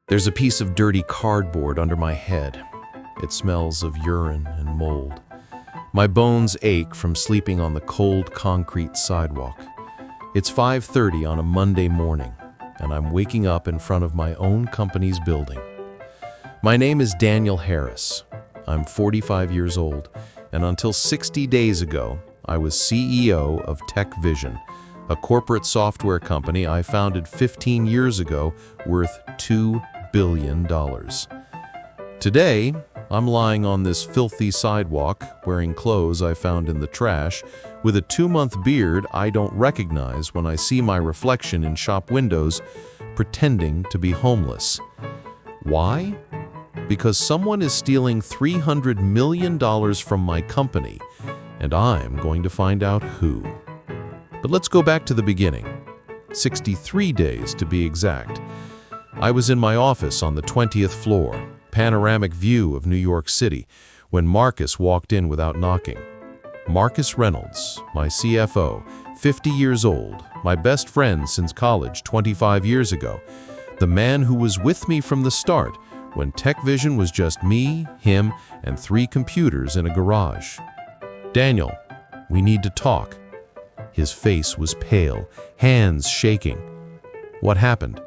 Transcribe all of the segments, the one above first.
There's a piece of dirty cardboard under my head. It smells of urine and mold. My bones ache from sleeping on the cold concrete sidewalk. It's 5:30 on a Monday morning, and I'm waking up in front of my own company's building. My name is Daniel Harris. I'm 45 years old, and until 60 days ago, I was CEO of Tech Vision, a corporate software company I founded 15 years ago worth $2 billion. Today, I'm lying on this filthy sidewalk, wearing clothes I found in the trash, with a 2-month beard I don't recognize when I see my reflection in shop windows, pretending to be homeless. Why? Because someone is stealing $300 million from my company, and I'm going to find out who. But let's go back to the beginning. 63 days to be exact. I was in my office on the 20th floor, panoramic view of New York City, when Marcus walked in without knocking. Marcus Reynolds, my CFO, 50 years old, my best friend since college 25 years ago, the man who was with me from the start when Tech Vision was just me, him, and 3 computers in a garage. "Daniel, we need to talk." His face was pale, hands shaking. "What happened?"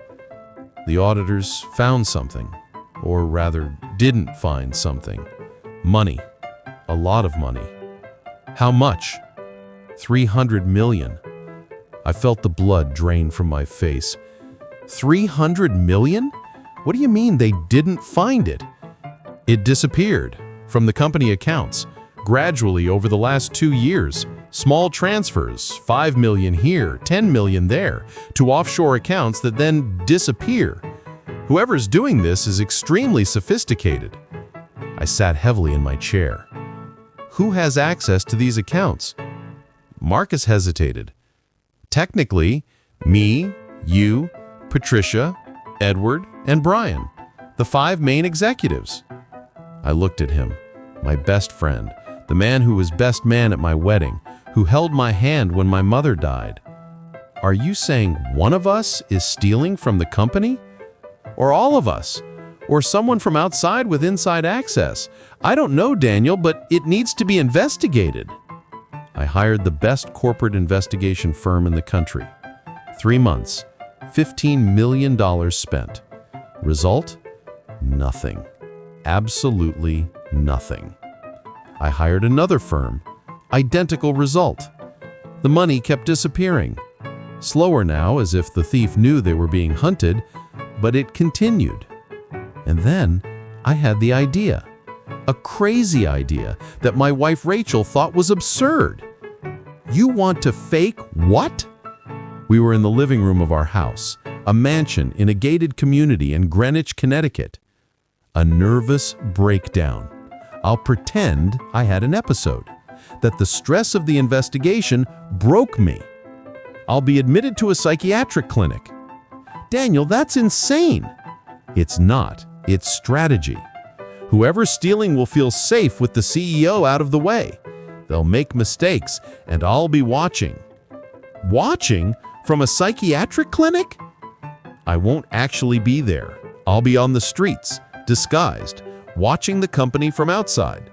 "The auditors found something, or rather didn't find something. Money. A lot of money." "How much?" $300 million. I felt the blood drain from my face. $300 million? What do you mean they didn't find it? It disappeared from the company accounts, gradually over the last 2 years. Small transfers, $5 million here, $10 million there, to offshore accounts that then disappear. Whoever's doing this is extremely sophisticated. I sat heavily in my chair. Who has access to these accounts? Marcus hesitated. Technically, me, you, Patricia, Edward, and Brian, the 5 main executives. I looked at him, my best friend, the man who was best man at my wedding, who held my hand when my mother died. "Are you saying one of us is stealing from the company? Or all of us? Or someone from outside with inside access? I don't know, Daniel, but it needs to be investigated." I hired the best corporate investigation firm in the country. 3 months, $15 million spent. Result? Nothing. Absolutely nothing. I hired another firm. Identical result. The money kept disappearing. Slower now, as if the thief knew they were being hunted, but it continued. And then I had the idea. A crazy idea that my wife Rachel thought was absurd. "You want to fake what?" We were in the living room of our house, a mansion in a gated community in Greenwich, Connecticut. A nervous breakdown. I'll pretend I had an episode, that the stress of the investigation broke me. I'll be admitted to a psychiatric clinic. "Daniel, that's insane." It's not. It's strategy. Whoever's stealing will feel safe with the CEO out of the way. They'll make mistakes, and I'll be watching. Watching? From a psychiatric clinic? I won't actually be there. I'll be on the streets, disguised, watching the company from outside.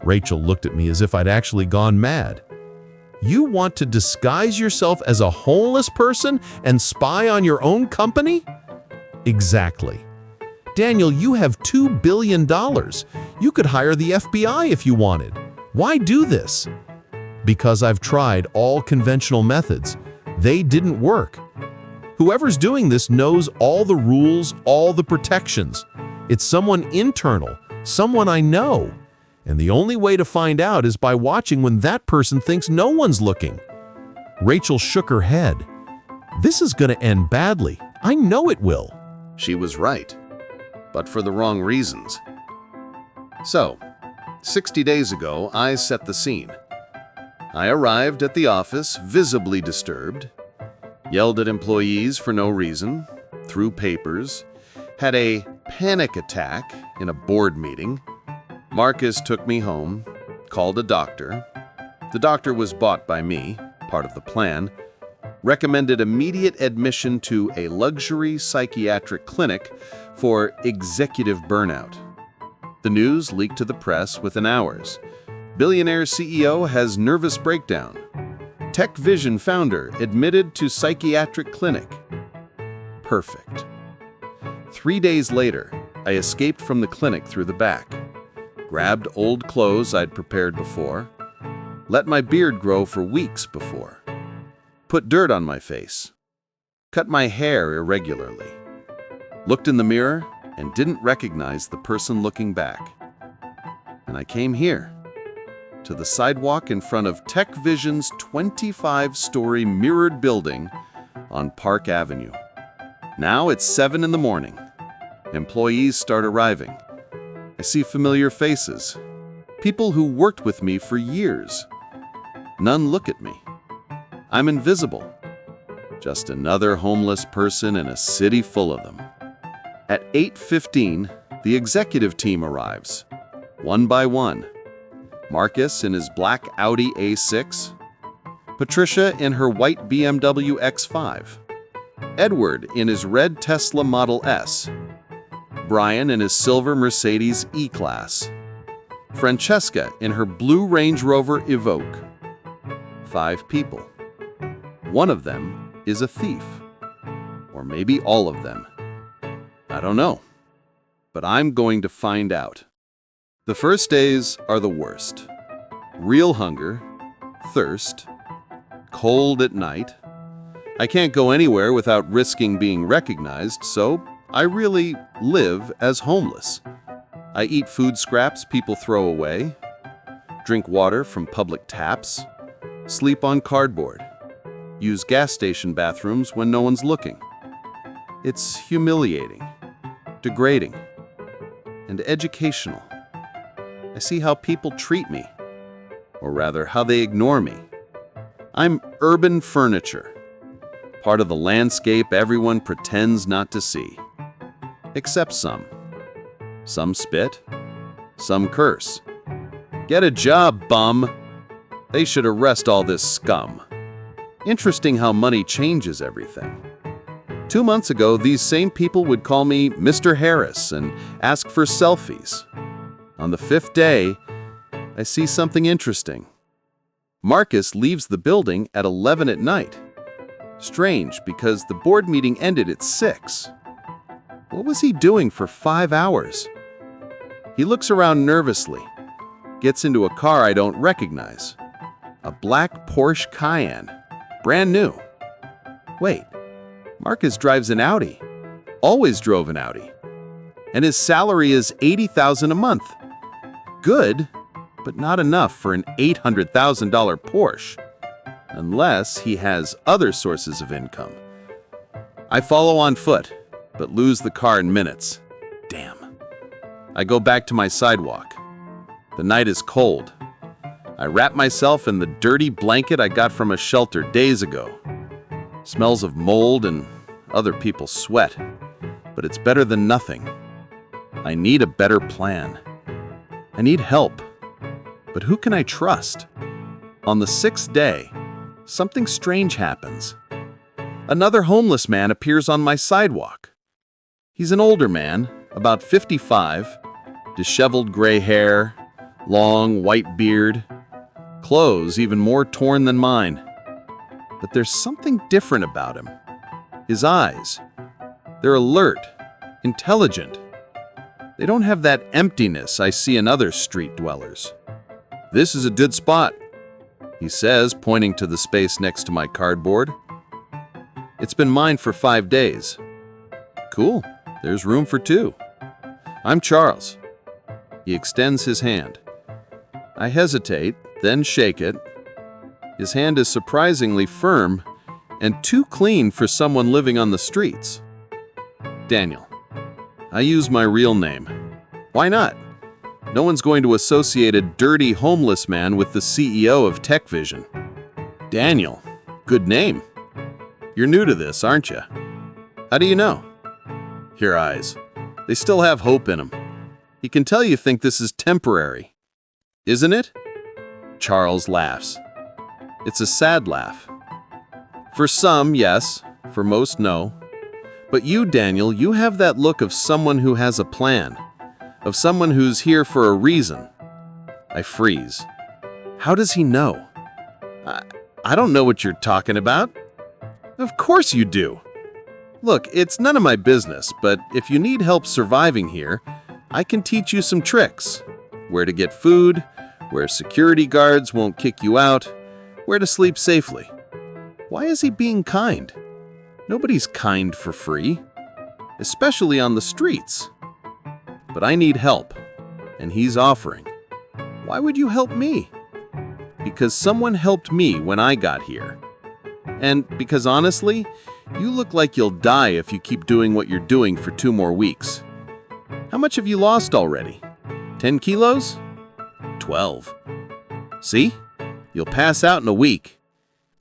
Rachel looked at me as if I'd actually gone mad. "You want to disguise yourself as a homeless person and spy on your own company?" "Exactly." "Daniel, you have $2 billion. You could hire the FBI if you wanted. Why do this?" "Because I've tried all conventional methods. They didn't work. Whoever's doing this knows all the rules, all the protections. It's someone internal, someone I know. And the only way to find out is by watching when that person thinks no one's looking." Rachel shook her head. "This is going to end badly. I know it will." She was right, but for the wrong reasons. So, 60 days ago, I set the scene. I arrived at the office visibly disturbed, yelled at employees for no reason, threw papers, had a panic attack in a board meeting. Marcus took me home, called a doctor. The doctor was bought by me, part of the plan, recommended immediate admission to a luxury psychiatric clinic for executive burnout. The news leaked to the press within hours. Billionaire CEO has nervous breakdown. Tech Vision founder admitted to psychiatric clinic. Perfect. 3 days later, I escaped from the clinic through the back, grabbed old clothes I'd prepared before, let my beard grow for weeks before, put dirt on my face, cut my hair irregularly, looked in the mirror and didn't recognize the person looking back. And I came here, to the sidewalk in front of Tech Vision's 25-story mirrored building on Park Avenue. Now it's 7 in the morning. Employees start arriving. I see familiar faces, people who worked with me for years. None look at me. I'm invisible. Just another homeless person in a city full of them. At 8:15, the executive team arrives, one by one. Marcus in his black Audi A6, Patricia in her white BMW X5, Edward in his red Tesla Model S, Brian in his silver Mercedes E-Class, Francesca in her blue Range Rover Evoque. 5 people. One of them is a thief. Or maybe all of them. I don't know. But I'm going to find out. The first days are the worst. Real hunger, thirst, cold at night. I can't go anywhere without risking being recognized, so I really live as homeless. I eat food scraps people throw away, drink water from public taps, sleep on cardboard, use gas station bathrooms when no one's looking. It's humiliating, degrading, and educational. I see how people treat me, or rather, how they ignore me. I'm urban furniture, part of the landscape everyone pretends not to see. Except some. Some spit, some curse. Get a job, bum! They should arrest all this scum. Interesting how money changes everything. 2 months ago, these same people would call me Mr. Harris and ask for selfies. On the 5th day, I see something interesting. Marcus leaves the building at 11 at night. Strange, because the board meeting ended at 6. What was he doing for 5 hours? He looks around nervously, gets into a car I don't recognize. A black Porsche Cayenne, brand new. Wait, Marcus drives an Audi. Always drove an Audi. And his salary is $80,000 a month. Good, but not enough for an $800,000 Porsche. Unless he has other sources of income. I follow on foot, but lose the car in minutes. Damn. I go back to my sidewalk. The night is cold. I wrap myself in the dirty blanket I got from a shelter days ago. Smells of mold and other people's sweat, but it's better than nothing. I need a better plan. I need help. But who can I trust? On the 6th day, something strange happens. Another homeless man appears on my sidewalk. He's an older man, about 55, disheveled gray hair, long white beard, clothes even more torn than mine. But there's something different about him. His eyes. They're alert, intelligent. They don't have that emptiness I see in other street dwellers. This is a good spot, he says, pointing to the space next to my cardboard. It's been mine for 5 days. Cool, there's room for 2. I'm Charles. He extends his hand. I hesitate, then shake it. His hand is surprisingly firm and too clean for someone living on the streets. Daniel. I use my real name. Why not? No one's going to associate a dirty homeless man with the CEO of Tech Vision. Daniel. Good name. You're new to this, aren't you? How do you know? Your eyes. They still have hope in them. He can tell you think this is temporary. Isn't it? Charles laughs. It's a sad laugh. For some, yes. For most, no. But you, Daniel, you have that look of someone who has a plan, of someone who's here for a reason. I freeze. How does he know? I don't know what you're talking about. Of course you do. Look, it's none of my business, but if you need help surviving here, I can teach you some tricks. Where to get food, where security guards won't kick you out, where to sleep safely. Why is he being kind? Nobody's kind for free, especially on the streets. But I need help, and he's offering. Why would you help me? Because someone helped me when I got here. And because honestly, you look like you'll die if you keep doing what you're doing for 2 more weeks. How much have you lost already? 10 kilos? 12. See? You'll pass out in a week.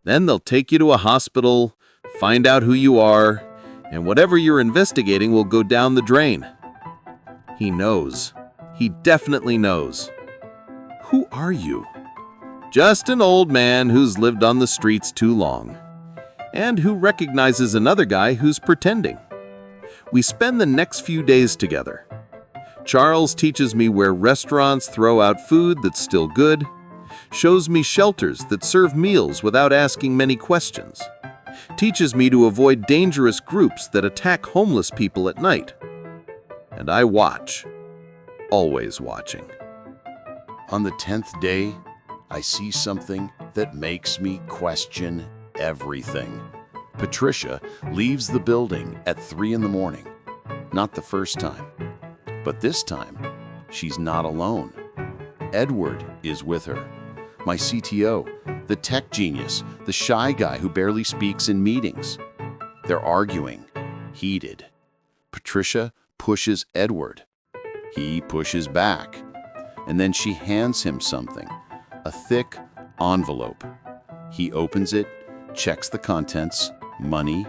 Then they'll take you to a hospital, find out who you are, and whatever you're investigating will go down the drain. He knows. He definitely knows. Who are you? Just an old man who's lived on the streets too long, and who recognizes another guy who's pretending. We spend the next few days together. Charles teaches me where restaurants throw out food that's still good, shows me shelters that serve meals without asking many questions, teaches me to avoid dangerous groups that attack homeless people at night. And I watch, always watching. On the 10th day, I see something that makes me question everything. Patricia leaves the building at 3 in the morning. Not the first time, but this time, she's not alone. Edward is with her. My CTO, the tech genius, the shy guy who barely speaks in meetings. They're arguing, heated. Patricia pushes Edward. He pushes back. And then she hands him something, a thick envelope. He opens it, checks the contents, money,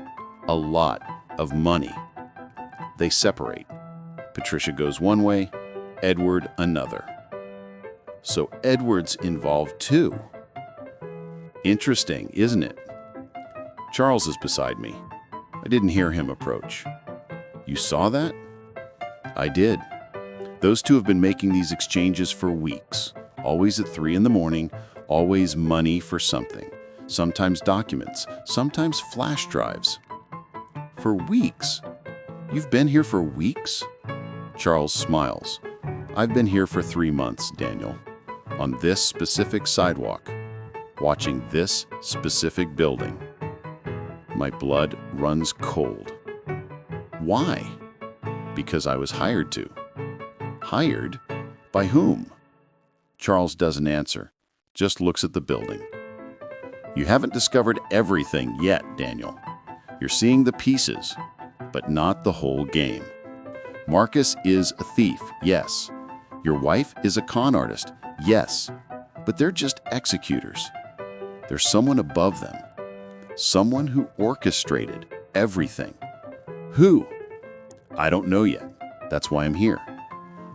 a lot of money. They separate. Patricia goes one way, Edward another. So Edward's involved too. Interesting, isn't it? Charles is beside me. I didn't hear him approach. You saw that? I did. Those two have been making these exchanges for weeks. Always at 3 in the morning, always money for something. Sometimes documents, sometimes flash drives. For weeks? You've been here for weeks? Charles smiles. I've been here for 3 months, Daniel. On this specific sidewalk, watching this specific building. My blood runs cold. Why? Because I was hired to. Hired? By whom? Charles doesn't answer, just looks at the building. You haven't discovered everything yet, Daniel. You're seeing the pieces, but not the whole game. Marcus is a thief, yes. Your wife is a con artist, yes. But they're just executors. There's someone above them. Someone who orchestrated everything. Who? I don't know yet. That's why I'm here.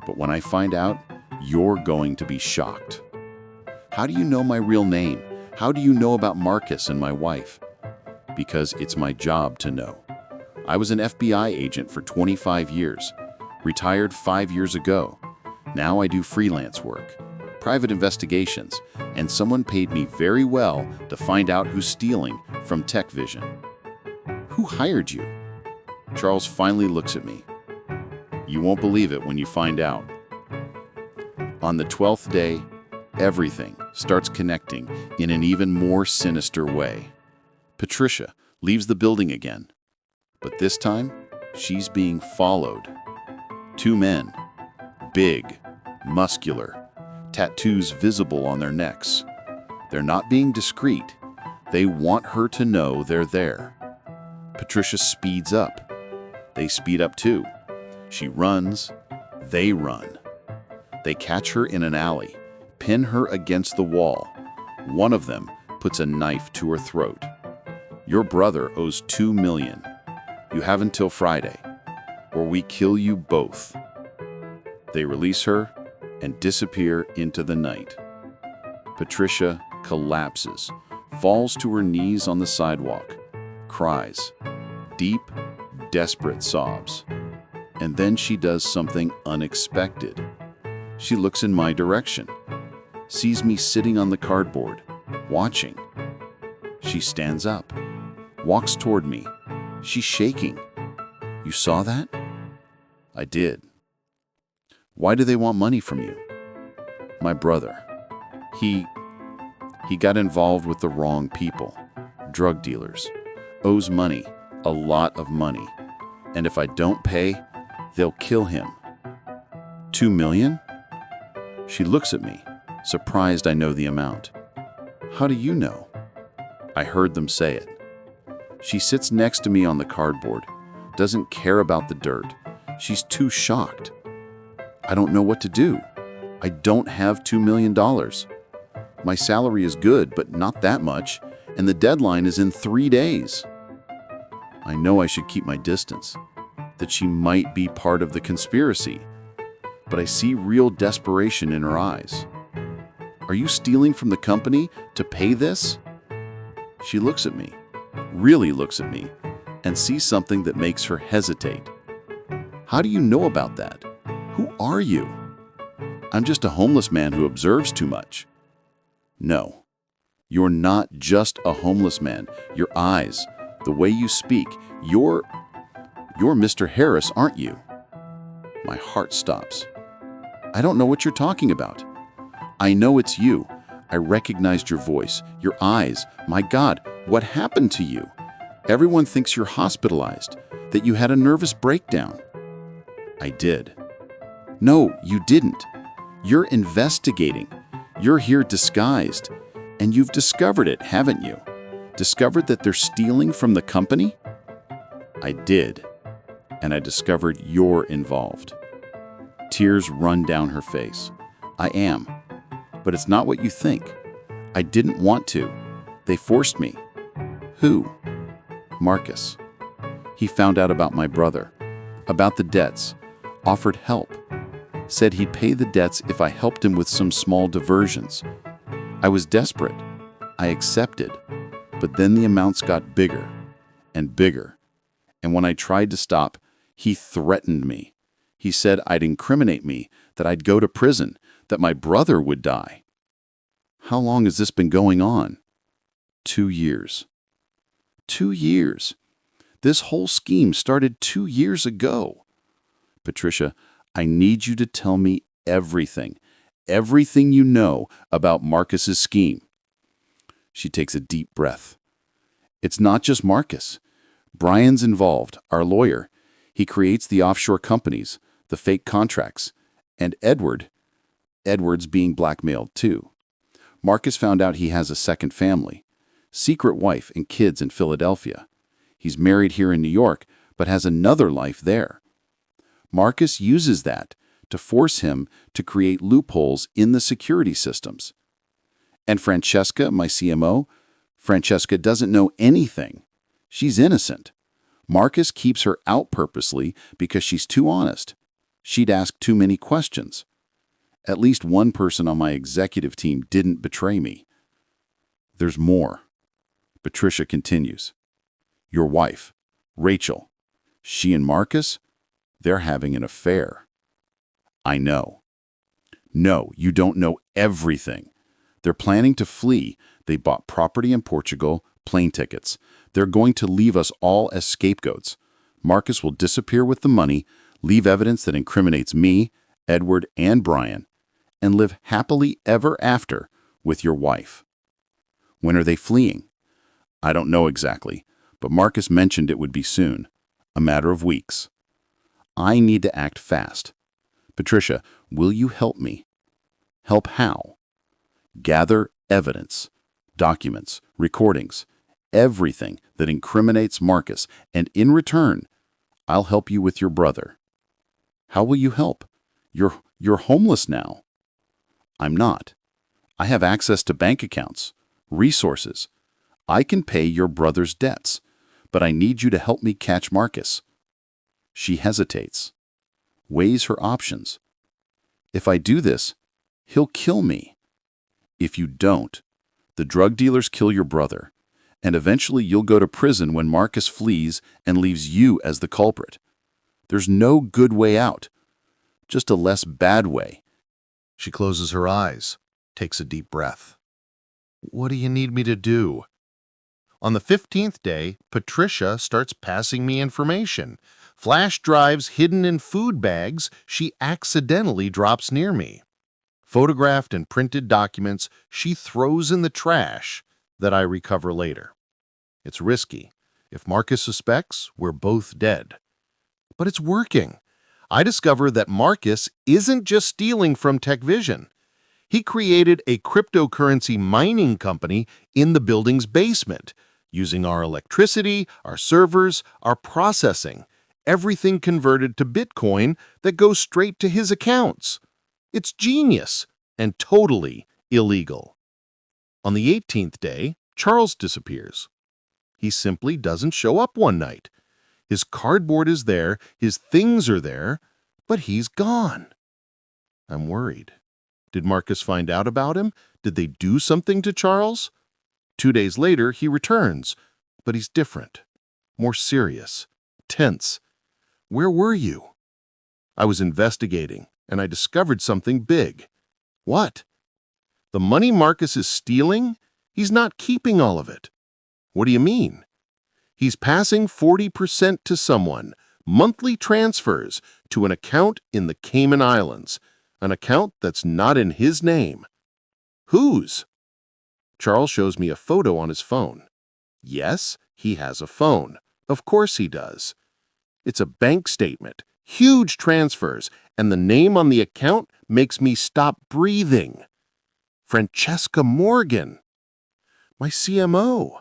But when I find out, you're going to be shocked. How do you know my real name? How do you know about Marcus and my wife? Because it's my job to know. I was an FBI agent for 25 years, retired 5 years ago. Now I do freelance work, private investigations, and someone paid me very well to find out who's stealing from Tech Vision. Who hired you? Charles finally looks at me. You won't believe it when you find out. On the 12th day, everything starts connecting in an even more sinister way. Patricia leaves the building again, but this time she's being followed. 2 men, big, muscular, tattoos visible on their necks. They're not being discreet. They want her to know they're there. Patricia speeds up. They speed up too. She runs. They run. They catch her in an alley, pin her against the wall. One of them puts a knife to her throat. Your brother owes $2 million. You have until Friday, or we kill you both. They release her and disappear into the night. Patricia collapses, falls to her knees on the sidewalk, cries. Deep, desperate sobs. And then she does something unexpected. She looks in my direction, sees me sitting on the cardboard, watching. She stands up, walks toward me. She's shaking. You saw that? I did. Why do they want money from you? My brother. He got involved with the wrong people, drug dealers, owes money, a lot of money. And if I don't pay, they'll kill him. 2 million? She looks at me, surprised I know the amount. How do you know? I heard them say it. She sits next to me on the cardboard, doesn't care about the dirt. She's too shocked. I don't know what to do. I don't have $2 million. My salary is good, but not that much, and the deadline is in 3 days. I know I should keep my distance, that she might be part of the conspiracy, but I see real desperation in her eyes. Are you stealing from the company to pay this? She looks at me, really looks at me, and sees something that makes her hesitate. How do you know about that? Who are you? I'm just a homeless man who observes too much. No, you're not just a homeless man. Your eyes, the way you speak, you're Mr. Harris, aren't you? My heart stops. I don't know what you're talking about. I know it's you. I recognized your voice, your eyes. My God, what happened to you? Everyone thinks you're hospitalized, that you had a nervous breakdown. I did. No, you didn't. You're investigating. You're here disguised. And you've discovered it, haven't you? Discovered that they're stealing from the company? I did. And I discovered you're involved. Tears run down her face. I am. But it's not what you think. I didn't want to. They forced me. Who? Marcus. He found out about my brother, about the debts, offered help, said he'd pay the debts if I helped him with some small diversions. I was desperate. I accepted. But then the amounts got bigger and bigger. And when I tried to stop, he threatened me. He said I'd incriminate me, that I'd go to prison, that my brother would die. How long has this been going on? 2 years. 2 years. This whole scheme started 2 years ago. Patricia, I need you to tell me everything you know about Marcus's scheme. She takes a deep breath. It's not just Marcus. Brian's involved, our lawyer. He creates the offshore companies, the fake contracts. And Edward's being blackmailed too. Marcus found out he has a second family, secret wife and kids in Philadelphia. He's married here in New York, but has another life there. Marcus uses that to force him to create loopholes in the security systems. And Francesca, my CMO, Francesca doesn't know anything. She's innocent. Marcus keeps her out purposely because she's too honest. She'd ask too many questions. At least one person on my executive team didn't betray me. There's more. Patricia continues. Your wife, Rachel, she and Marcus, they're having an affair. I know. No, you don't know everything. They're planning to flee. They bought property in Portugal, plane tickets. They're going to leave us all as scapegoats. Marcus will disappear with the money, leave evidence that incriminates me, Edward, and Brian, and live happily ever after with your wife. When are they fleeing? I don't know exactly, but Marcus mentioned it would be soon, a matter of weeks. I need to act fast. Patricia, will you help me? Help how? Gather evidence, documents, recordings, everything that incriminates Marcus, and in return, I'll help you with your brother. How will you help? You're homeless now. I'm not. I have access to bank accounts, resources. I can pay your brother's debts, but I need you to help me catch Marcus. She hesitates, weighs her options. If I do this, he'll kill me. If you don't, the drug dealers kill your brother, And eventually you'll go to prison when Marcus flees and leaves you as the culprit. There's no good way out, just a less bad way. She closes her eyes, takes a deep breath. What do you need me to do? On the 15th day, Patricia starts passing me information. Flash drives hidden in food bags she accidentally drops near me. Photographed and printed documents she throws in the trash that I recover later. It's risky. If Marcus suspects, we're both dead. But it's working. I discover that Marcus isn't just stealing from TechVision. He created a cryptocurrency mining company in the building's basement, using our electricity, our servers, our processing, everything converted to Bitcoin that goes straight to his accounts. It's genius and totally illegal. On the 18th day, Charles disappears. He simply doesn't show up one night. His cardboard is there, his things are there, but he's gone. I'm worried. Did Marcus find out about him? Did they do something to Charles? 2 days later, he returns, but he's different, more serious, tense. Where were you? I was investigating, and I discovered something big. What? The money Marcus is stealing? He's not keeping all of it. What do you mean? He's passing 40% to someone, monthly transfers to an account in the Cayman Islands, an account that's not in his name. Whose? Charles shows me a photo on his phone. Yes, he has a phone. Of course he does. It's a bank statement, huge transfers, and the name on the account makes me stop breathing. Francesca Morgan, my CMO.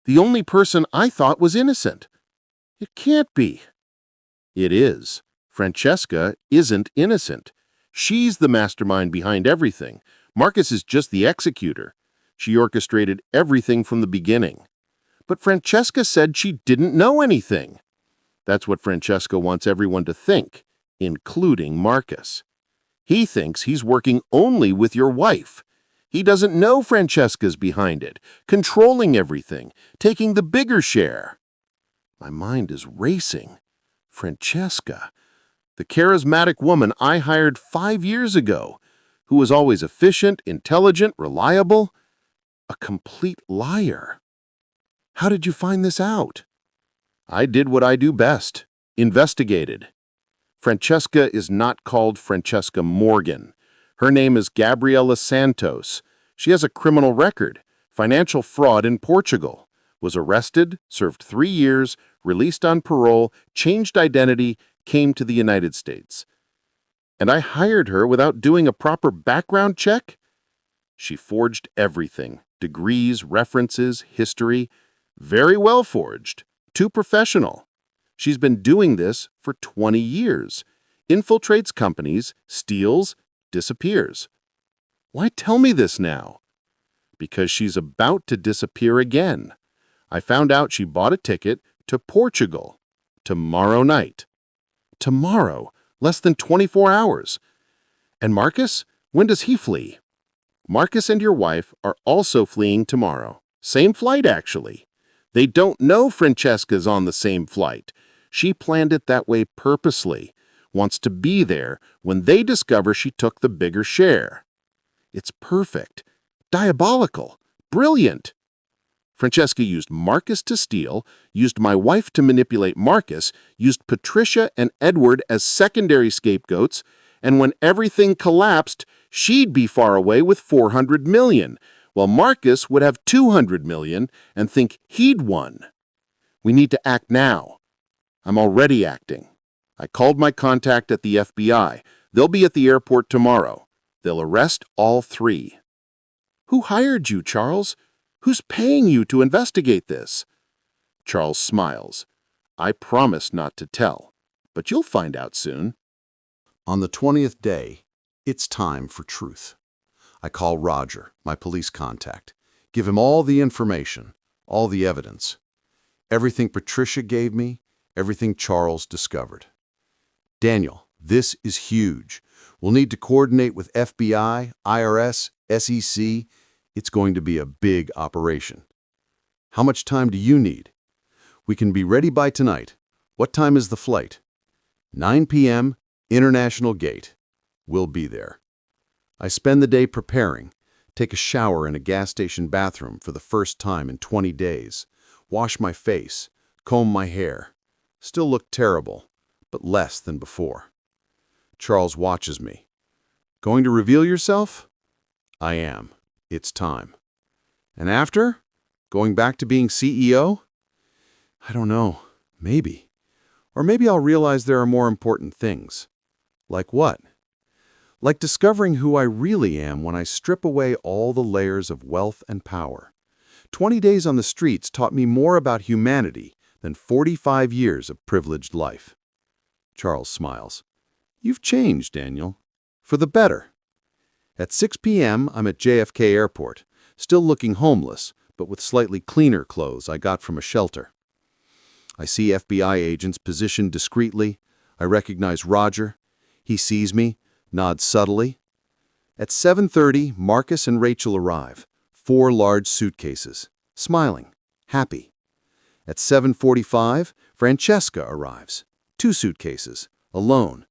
The only person I thought was innocent. It can't be. It is. Francesca isn't innocent. She's the mastermind behind everything. Marcus is just the executor. She orchestrated everything from the beginning. But Francesca said she didn't know anything. That's what Francesca wants everyone to think, including Marcus. He thinks he's working only with your wife. He doesn't know Francesca's behind it, controlling everything, taking the bigger share. My mind is racing. Francesca, the charismatic woman I hired 5 years ago, who was always efficient, intelligent, reliable, a complete liar. How did you find this out? I did what I do best, investigated. Francesca is not called Francesca Morgan. Her name is Gabriela Santos. She has a criminal record, financial fraud in Portugal, was arrested, served 3 years, released on parole, changed identity, came to the United States. And I hired her without doing a proper background check? She forged everything, degrees, references, history, very well forged, too professional. She's been doing this for 20 years, infiltrates companies, steals, disappears. Why tell me this now? Because she's about to disappear again. I found out she bought a ticket to Portugal tomorrow night. Tomorrow, less than 24 hours. And Marcus, when does he flee? Marcus and your wife are also fleeing tomorrow. Same flight, actually. They don't know Francesca's on the same flight. She planned it that way purposely, wants to be there when they discover she took the bigger share. It's perfect, diabolical, brilliant. Francesca used Marcus to steal, used my wife to manipulate Marcus, used Patricia and Edward as secondary scapegoats, and when everything collapsed, she'd be far away with 400 million, while Marcus would have 200 million and think he'd won. We need to act now. I'm already acting. I called my contact at the FBI. They'll be at the airport tomorrow. They'll arrest all 3. Who hired you, Charles? Who's paying you to investigate this? Charles smiles. I promise not to tell, but you'll find out soon. On the 20th day, it's time for truth. I call Roger, my police contact, give him all the information, all the evidence. Everything Patricia gave me, everything Charles discovered. Daniel, this is huge. We'll need to coordinate with FBI, IRS, SEC. It's going to be a big operation. How much time do you need? We can be ready by tonight. What time is the flight? 9 p.m., International Gate. We'll be there. I spend the day preparing, take a shower in a gas station bathroom for the first time in 20 days, wash my face, comb my hair. Still look terrible, but less than before. Charles watches me. Going to reveal yourself? I am. It's time. And after? Going back to being CEO? I don't know. Maybe. Or maybe I'll realize there are more important things. Like what? Like discovering who I really am when I strip away all the layers of wealth and power. 20 days on the streets taught me more about humanity than 45 years of privileged life. Charles smiles. You've changed, Daniel. For the better. At 6 p.m., I'm at JFK Airport, still looking homeless, but with slightly cleaner clothes I got from a shelter. I see FBI agents positioned discreetly. I recognize Roger. He sees me, nods subtly. At 7:30, Marcus and Rachel arrive, 4 large suitcases, smiling, happy. At 7:45, Francesca arrives, 2 suitcases, alone.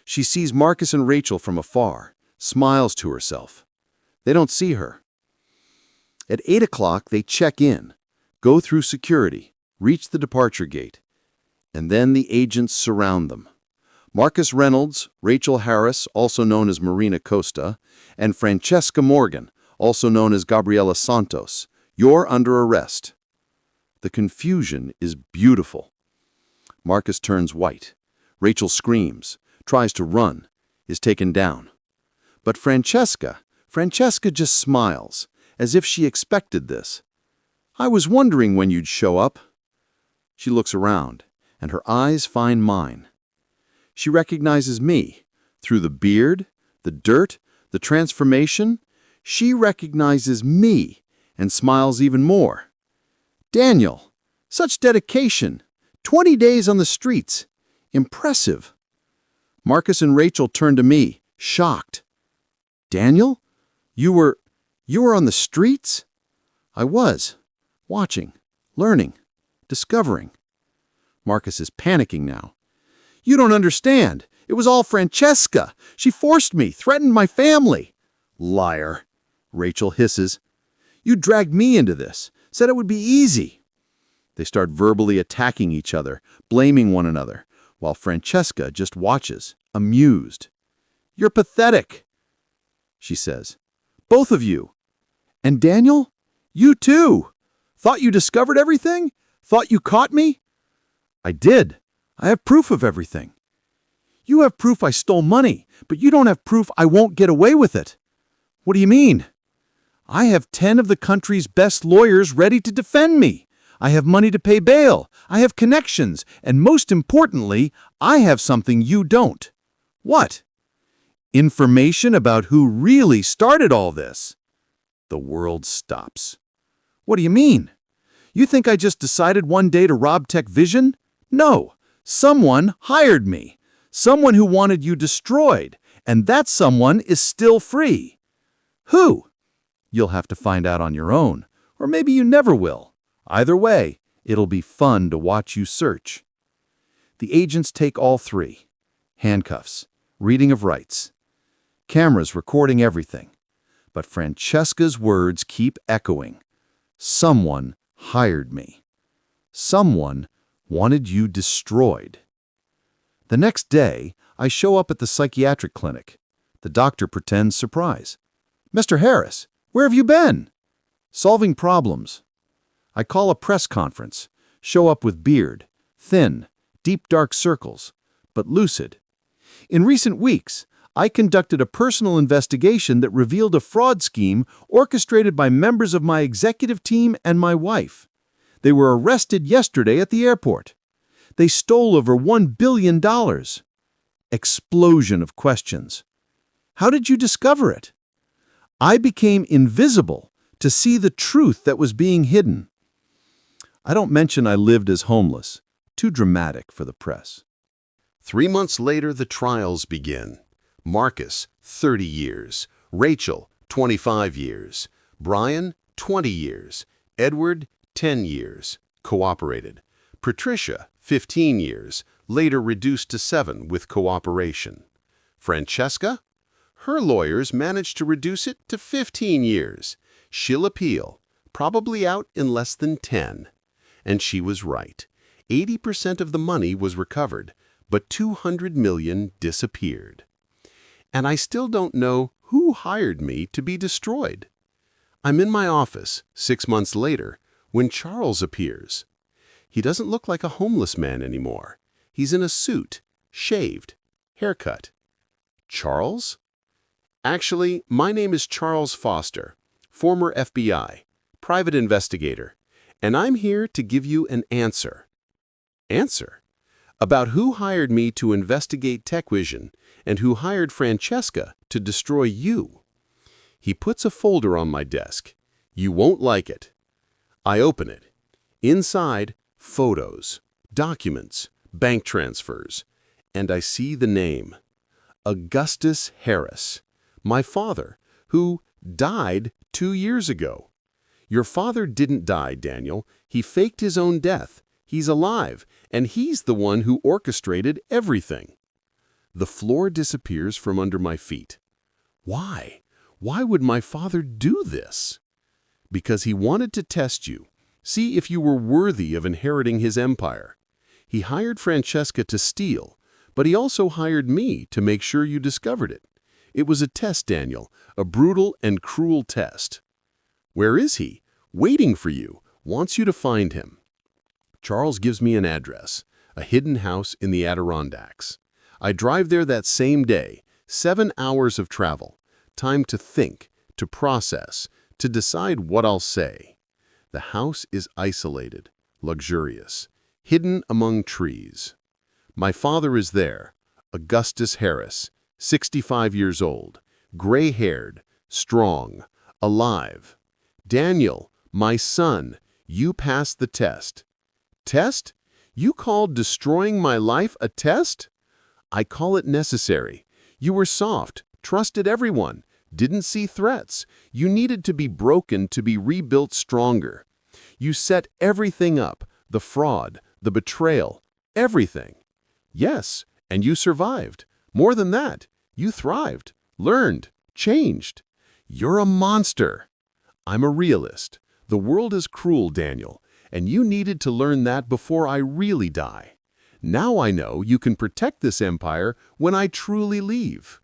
She sees Marcus and Rachel from afar, smiles to herself. They don't see her. At 8 o'clock, they check in, go through security, reach the departure gate, and then the agents surround them. Marcus Reynolds, Rachel Harris, also known as Marina Costa, and Francesca Morgan, also known as Gabriela Santos, you're under arrest. The confusion is beautiful. Marcus turns white. Rachel screams, tries to run, is taken down. But Francesca just smiles, as if she expected this. I was wondering when you'd show up. She looks around, and her eyes find mine. She recognizes me. Through the beard, the dirt, the transformation, she recognizes me and smiles even more. Daniel, such dedication. 20 days on the streets. Impressive. Marcus and Rachel turn to me, shocked. Daniel? You were on the streets? I was. Watching, learning, discovering. Marcus is panicking now. You don't understand. It was all Francesca. She forced me, threatened my family. Liar. Rachel hisses. You dragged me into this, said it would be easy. They start verbally attacking each other, blaming one another, while Francesca just watches, amused. You're pathetic, she says. Both of you. And Daniel? You too. Thought you discovered everything? Thought you caught me? I did. I have proof of everything. You have proof I stole money, but you don't have proof I won't get away with it. What do you mean? I have 10 of the country's best lawyers ready to defend me. I have money to pay bail. I have connections. And most importantly, I have something you don't. What? Information about who really started all this. The world stops. What do you mean? You think I just decided one day to rob Tech Vision? No. Someone hired me. Someone who wanted you destroyed. And that someone is still free. Who? You'll have to find out on your own. Or maybe you never will. Either way, it'll be fun to watch you search. The agents take all 3. Handcuffs, reading of rights, cameras recording everything. But Francesca's words keep echoing. Someone hired me. Someone wanted you destroyed. The next day, I show up at the psychiatric clinic. The doctor pretends surprise. Mr. Harris, where have you been? Solving problems. I call a press conference, show up with beard, thin, deep dark circles, but lucid. In recent weeks, I conducted a personal investigation that revealed a fraud scheme orchestrated by members of my executive team and my wife. They were arrested yesterday at the airport. They stole over $1 billion. Explosion of questions. How did you discover it? I became invisible to see the truth that was being hidden. I don't mention I lived as homeless. Too dramatic for the press. 3 months later, the trials begin. Marcus, 30 years. Rachel, 25 years. Brian, 20 years. Edward, 10 years, cooperated. Patricia, 15 years, later reduced to 7 with cooperation. Francesca? Her lawyers managed to reduce it to 15 years. She'll appeal, probably out in less than 10. And she was right. 80% of the money was recovered, but $200 million disappeared. And I still don't know who hired me to be destroyed. I'm in my office, 6 months later, when Charles appears. He doesn't look like a homeless man anymore. He's in a suit, shaved, haircut. Charles? Actually, my name is Charles Foster, former FBI, private investigator, and I'm here to give you an answer. Answer? About who hired me to investigate TechVision and who hired Francesca to destroy you. He puts a folder on my desk. You won't like it. I open it. Inside, photos, documents, bank transfers, and I see the name. Augustus Harris, my father, who died 2 years ago. Your father didn't die, Daniel. He faked his own death. He's alive, and he's the one who orchestrated everything. The floor disappears from under my feet. Why? Why would my father do this? Because he wanted to test you, see if you were worthy of inheriting his empire. He hired Francesca to steal, but he also hired me to make sure you discovered it. It was a test, Daniel, a brutal and cruel test. Where is he? Waiting for you, wants you to find him. Charles gives me an address, a hidden house in the Adirondacks. I drive there that same day, 7 hours of travel, time to think, to process, to decide what I'll say. The house is isolated, luxurious, hidden among trees. My father is there, Augustus Harris, 65 years old, gray-haired, strong, alive. Daniel, my son, you passed the test. Test? You called destroying my life a test? I call it necessary. You were soft, trusted everyone, didn't see threats. You needed to be broken to be rebuilt stronger. You set everything up, the fraud, the betrayal, everything. Yes, and you survived. More than that, you thrived, learned, changed. You're a monster. I'm a realist. The world is cruel, Daniel, and you needed to learn that before I really die. Now I know you can protect this empire when I truly leave.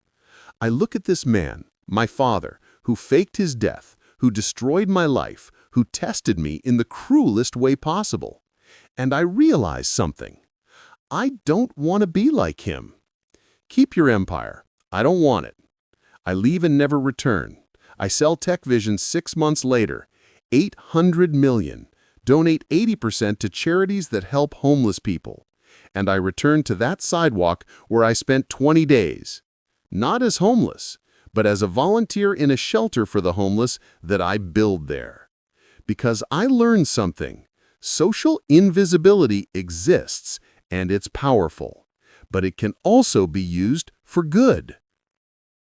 I look at this man, my father, who faked his death, who destroyed my life, who tested me in the cruelest way possible. And I realize something. I don't want to be like him. Keep your empire. I don't want it. I leave and never return. I sell TechVision 6 months later. $800 million. Donate 80% to charities that help homeless people. And I return to that sidewalk where I spent 20 days. Not as homeless, but as a volunteer in a shelter for the homeless that I build there. Because I learned something. Social invisibility exists, and it's powerful. But it can also be used for good.